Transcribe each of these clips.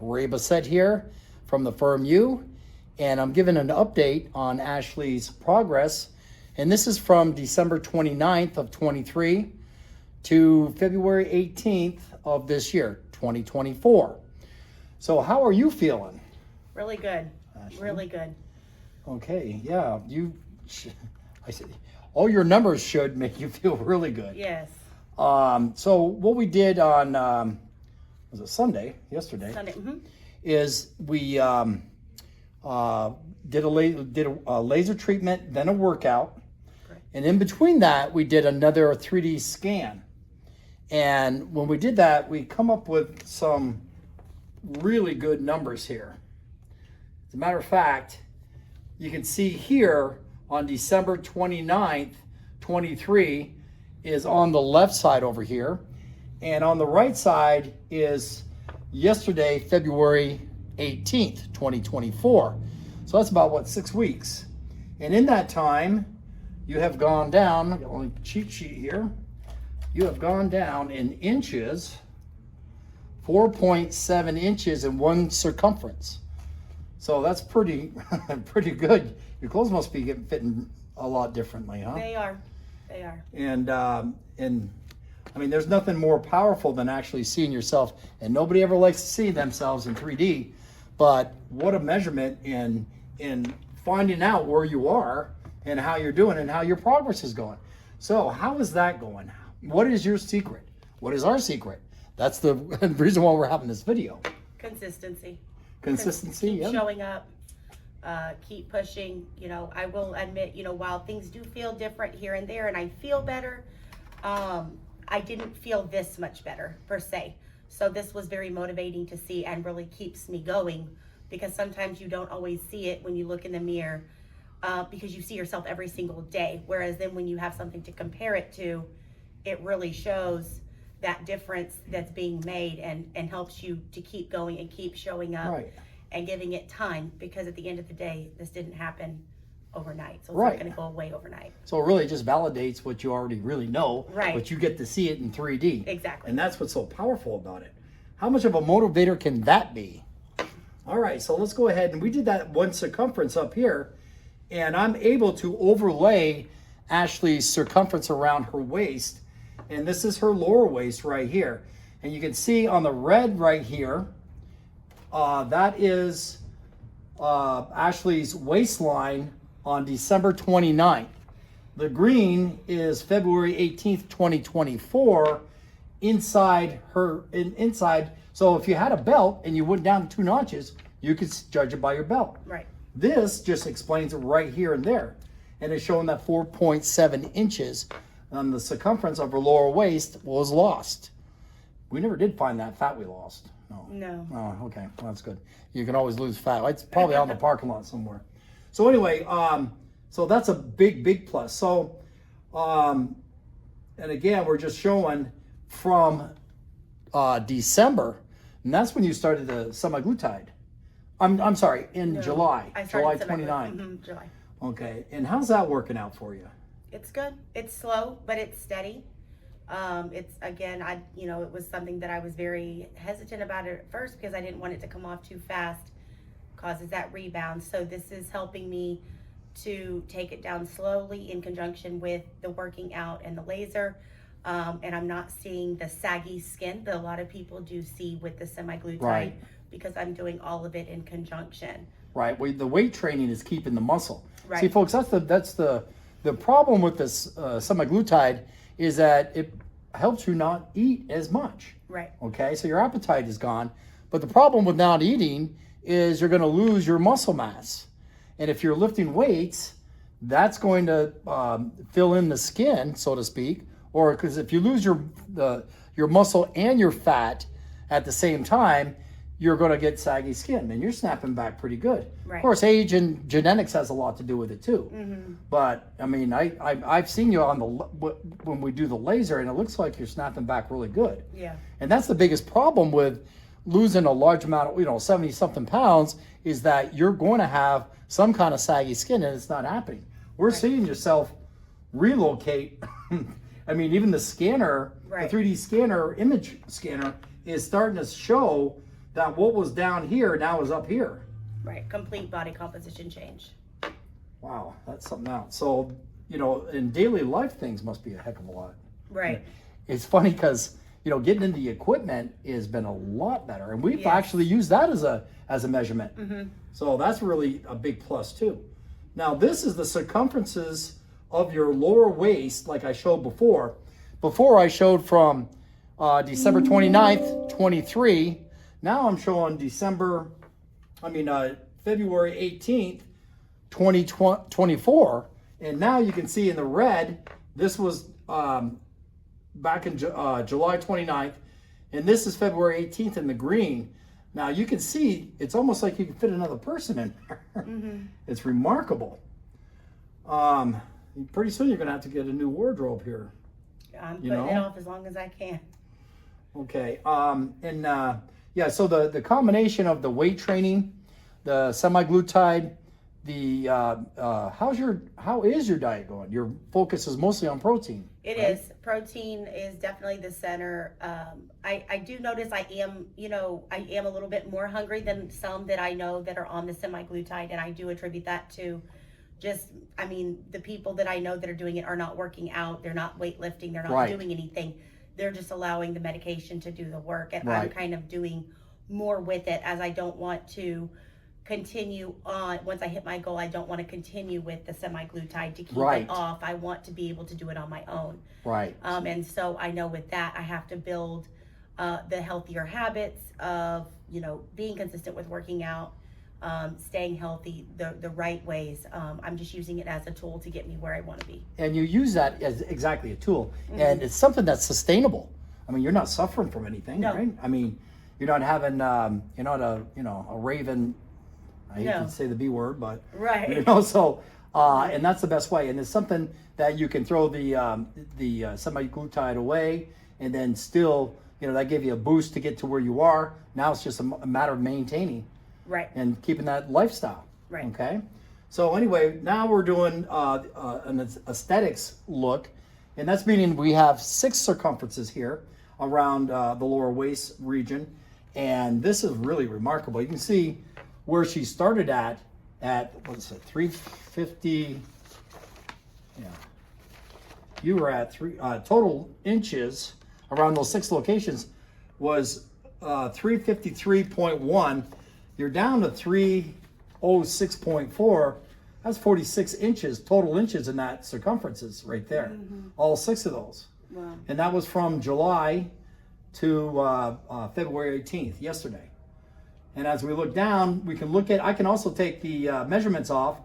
Ray Bassett here from the firm U, and I'm giving an update on Ashley's progress. And this is from December 29th of 23 to February 18th of this year, 2024. So how are you feeling? Really good. Ashley? Really good. Okay, yeah, I said, all your numbers should make you feel really good. Yes. So what we did on, was it Sunday, yesterday? Sunday. Is we did a laser treatment, then a workout. Correct. And in between that, we did another 3D scan. And when we did that, we come up with some really good numbers here. As a matter of fact, you can see here on December 29th, 23 is on the left side over here. And on the right side is yesterday, February 18th, 2024. So that's about, what, 6 weeks. And in that time, you have gone down, I've got a cheat sheet here. You have gone down in inches, 4.7 inches in one circumference. So that's pretty good. Your clothes must be fitting a lot differently, huh? They are. They are. And I mean, there's nothing more powerful than actually seeing yourself, and nobody ever likes to see themselves in 3D, but what a measurement in finding out where you are and how you're doing and how your progress is going. So how is that going? What is your secret? What is our secret? That's the reason why we're having this video. Consistency. Consistency, Keep yeah. showing up. Keep pushing. You know, I will admit, you know, while things do feel different here and there and I feel better, I didn't feel this much better per se. So this was very motivating to see and really keeps me going, because sometimes you don't always see it when you look in the mirror, because you see yourself every single day. Whereas then when you have something to compare it to, it really shows that difference that's being made and helps you to keep going and keep showing up. Right. And giving it time, because at the end of the day, this didn't happen overnight. So it's Right. not going to go away overnight. So it really just validates what you already really know, Right. but you get to see it in 3D. Exactly. And that's what's so powerful about it. How much of a motivator can that be? All right, so let's go ahead, and we did that one circumference up here, and I'm able to overlay Ashley's circumference around her waist, and this is her lower waist right here. And you can see on the red right here, that is Ashley's waistline on December 29th. The green is February 18th, 2024, inside her, inside. So if you had a belt and you went down 2 notches, you could judge it by your belt. Right. This just explains it right here and there. And it's showing that 4.7 inches on the circumference of her lower waist was lost. We never did find that fat we lost. No. Oh, okay. Well, that's good. You can always lose fat. It's probably out in the parking lot somewhere. So anyway, so that's a big plus. So, and again, we're just showing from December, and that's when you started the semaglutide. I'm sorry, in July, July 29th. July. Okay, and how's that working out for you? It's good. It's slow, but it's steady. It's, again, it was something that I was very hesitant about it at first, because I didn't want it to come off too fast, causes that rebound. So this is helping me to take it down slowly in conjunction with the working out and the laser. And I'm not seeing the saggy skin that a lot of people do see with the semaglutide, Right. because I'm doing all of it in conjunction. Right. Well, the weight training is keeping the muscle. Right. See, folks, that's the problem with this semaglutide is that it helps you not eat as much. Right. Okay, so your appetite is gone, but the problem with not eating is you're going to lose your muscle mass, and if you're lifting weights, that's going to fill in the skin, so to speak. Or because if you lose your muscle and your fat at the same time, you're going to get saggy skin, and you're snapping back pretty good. Right. Of course, age and genetics has a lot to do with it too. Mm-hmm. But I mean, I've seen you on when we do the laser, and it looks like you're snapping back really good. Yeah. And that's the biggest problem with losing a large amount of 70 something pounds, is that you're going to have some kind of saggy skin, and it's not happening. We're seeing yourself relocate. I mean, even the scanner, Right. the 3D scanner, image scanner, is starting to show that what was down here now is up here. Right, complete body composition change. Wow, that's something else. So, you know, in daily life, things must be a heck of a lot. Right. It's funny because, you know, getting into the equipment has been a lot better. And we've Yes. actually used that as a measurement. Mm-hmm. So that's really a big plus too. Now, this is the circumferences of your lower waist, like I showed before. Before I showed from December 29th, 23. Now I'm showing February 18th, 2024. And now you can see in the red, this was back in July 29th. And this is February 18th in the green. Now you can see, it's almost like you can fit another person in there. Mm-hmm. It's remarkable. Pretty soon you're gonna have to get a new wardrobe here. I'm putting it off as long as I can. Okay, so the combination of the weight training, the semaglutide, how is your diet going? Your focus is mostly on protein. It right? is. Protein is definitely the center. I do notice I am a little bit more hungry than some that I know that are on the semaglutide, and I do attribute that to the people that I know that are doing it are not working out, they're not weightlifting, they're not Right. doing anything. They're just allowing the medication to do the work, and Right. I'm kind of doing more with it, as I don't want to continue on. Once I hit my goal, I don't want to continue with the semaglutide to keep Right. it off. I want to be able to do it on my own. Right. And so I know with that, I have to build the healthier habits of, being consistent with working out, staying healthy the right ways. I'm just using it as a tool to get me where I want to be. And you use that as exactly a tool, and it's something that's sustainable. I mean, you're not suffering from anything, No. right? I mean, you're not having, you're not a raven. I hate No. to say the B word, but Right. So, and that's the best way. And it's something that you can throw the semaglutide away, and then still, that gave you a boost to get to where you are. Now it's just a matter of maintaining. Right. And keeping that lifestyle. Right. Okay. So anyway, now we're doing an aesthetics look, and that's meaning we have 6 circumferences here around the lower waist region, and this is really remarkable. You can see where she started at what is it, 350? Yeah. You were at total inches around those 6 locations was 353.1. You're down to 306.4. That's 46 inches, total inches in that circumferences right there. Mm-hmm. All 6 of those. Wow. And that was from July to February 18th, yesterday. And as we look down, I can also take the measurements off,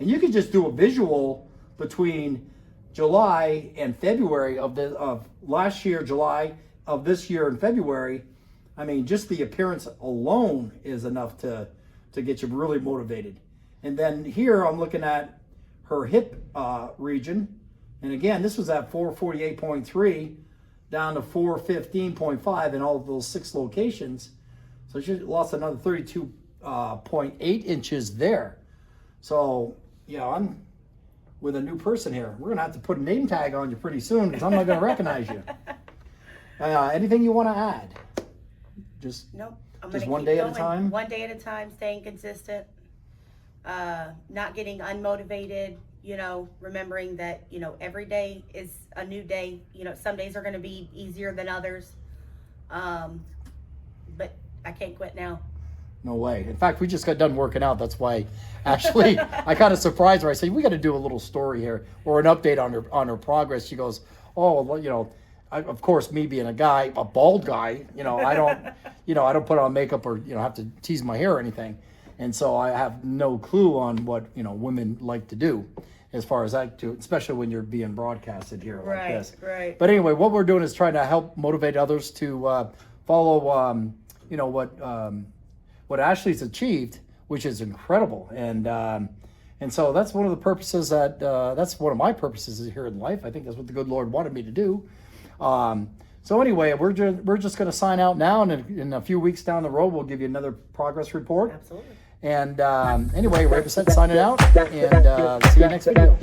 and you can just do a visual between July and February of last year, July of this year in February. I mean, just the appearance alone is enough to get you really motivated. And then here I'm looking at her hip region. And again, this was at 448.3 down to 415.5 in all of those 6 locations. So she lost another 32.8 inches there. So, I'm with a new person here. We're going to have to put a name tag on you pretty soon because I'm not going to recognize you. Anything you want to add? Nope. I'm just gonna one keep day going. at a time? One day at a time, staying consistent, not getting unmotivated, remembering that, every day is a new day. Some days are going to be easier than others. But I can't quit now. No way. In fact, we just got done working out. That's why, actually, I kind of surprised her. I said, we got to do a little story here or an update on her progress. She goes, oh, well, of course, me being a guy, a bald guy, I don't, I don't put on makeup or, have to tease my hair or anything. And so I have no clue on what, women like to do as far as that too, especially when you're being broadcasted here like this. Right. But anyway, what we're doing is trying to help motivate others to follow, what Ashley's achieved, which is incredible. And so that's one of the purposes that's one of my purposes here in life. I think that's what the good Lord wanted me to do. So anyway, we're just going to sign out now, and in a few weeks down the road, we'll give you another progress report. Absolutely. And anyway, Raven said signing out, and see you next video.